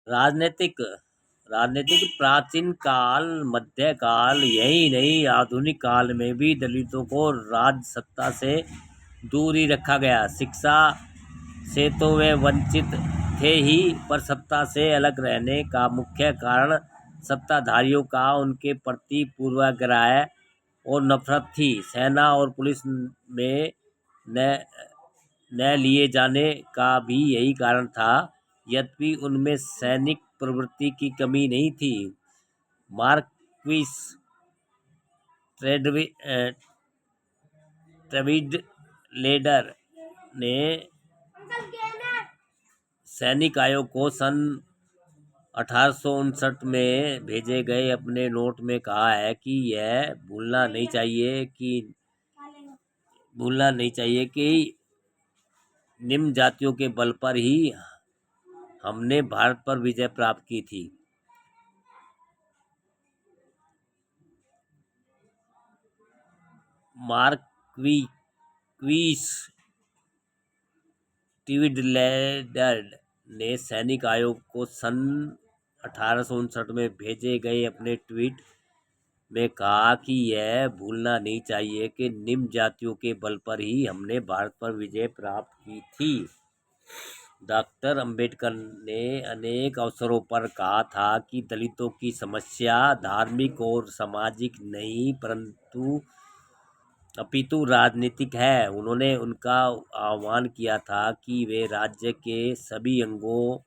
राजनीतिक राजनीतिक प्राचीन काल, मध्यकाल, यही नहीं आधुनिक काल में भी दलितों को राज सत्ता से दूर ही रखा गया। शिक्षा से तो वे वंचित थे ही, पर सत्ता से अलग रहने का मुख्य कारण सत्ताधारियों का उनके प्रति पूर्वाग्रह और नफरत थी। सेना और पुलिस में न न लिए जाने का भी यही कारण था। यद्यपि उनमें सैनिक प्रवृत्ति की कमी नहीं थी। मार्क्विस ट्रेविड लेडर ने सैनिक आयोग को सन 1859 में भेजे गए अपने नोट में कहा है कि यह भूलना नहीं चाहिए कि निम्न जातियों के बल पर ही हमने भारत पर विजय प्राप्त की थी। मार्क्विस टिविडलेडर ने सैनिक आयोग को सन 1859 में भेजे गए अपने ट्वीट में कहा कि यह भूलना नहीं चाहिए कि निम्न जातियों के बल पर ही हमने भारत पर विजय प्राप्त की थी। डॉक्टर अंबेडकर ने अनेक अवसरों पर कहा था कि दलितों की समस्या धार्मिक और सामाजिक नहीं अपितु राजनीतिक है। उन्होंने उनका आह्वान किया था कि वे राज्य के सभी अंगों,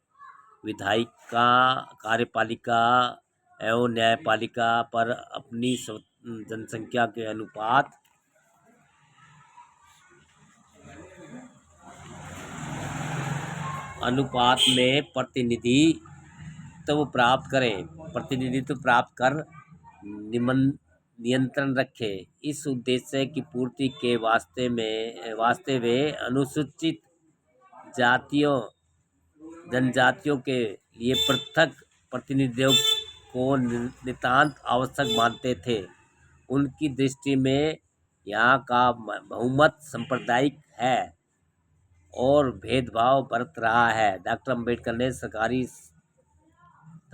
विधायिका, कार्यपालिका एवं न्यायपालिका पर अपनी जनसंख्या के अनुपात में प्रतिनिधित्व प्राप्त कर नियंत्रण रखे। इस उद्देश्य की पूर्ति के वास्ते वे अनुसूचित जनजातियों के लिए पृथक प्रतिनिधियों को नितांत आवश्यक मानते थे। उनकी दृष्टि में यहाँ का बहुमत सांप्रदायिक है और भेदभाव बरत रहा है। डॉक्टर अंबेडकर ने सरकारी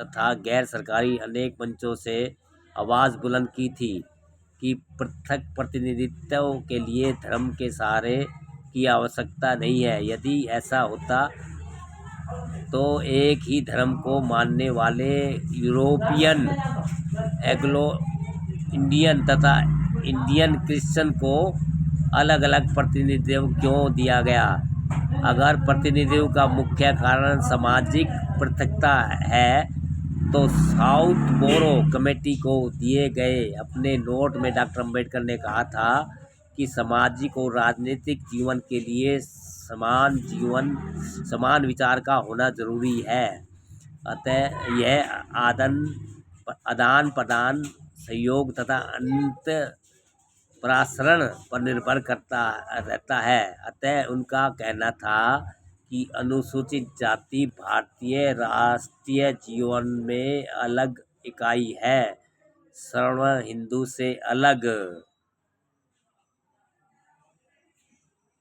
तथा गैर सरकारी अनेक मंचों से आवाज़ बुलंद की थी कि पृथक प्रतिनिधित्व के लिए धर्म के सहारे की आवश्यकता नहीं है। यदि ऐसा होता तो एक ही धर्म को मानने वाले यूरोपियन, एंग्लो इंडियन तथा इंडियन क्रिश्चियन को अलग अलग प्रतिनिधित्व क्यों दिया गया? अगर प्रतिनिधित्व का मुख्य कारण सामाजिक पृथकता है तो साउथ बोरो कमेटी को दिए गए अपने नोट में डॉक्टर अंबेडकर ने कहा था कि सामाजिक और राजनीतिक जीवन के लिए समान विचार का होना जरूरी है। अतः यह आदान प्रदान, सहयोग तथा अंतःपराशरण पर निर्भर रहता है। अतः उनका कहना था कि अनुसूचित जाति भारतीय राष्ट्रीय जीवन में अलग इकाई है, सवर्ण हिंदू से अलग।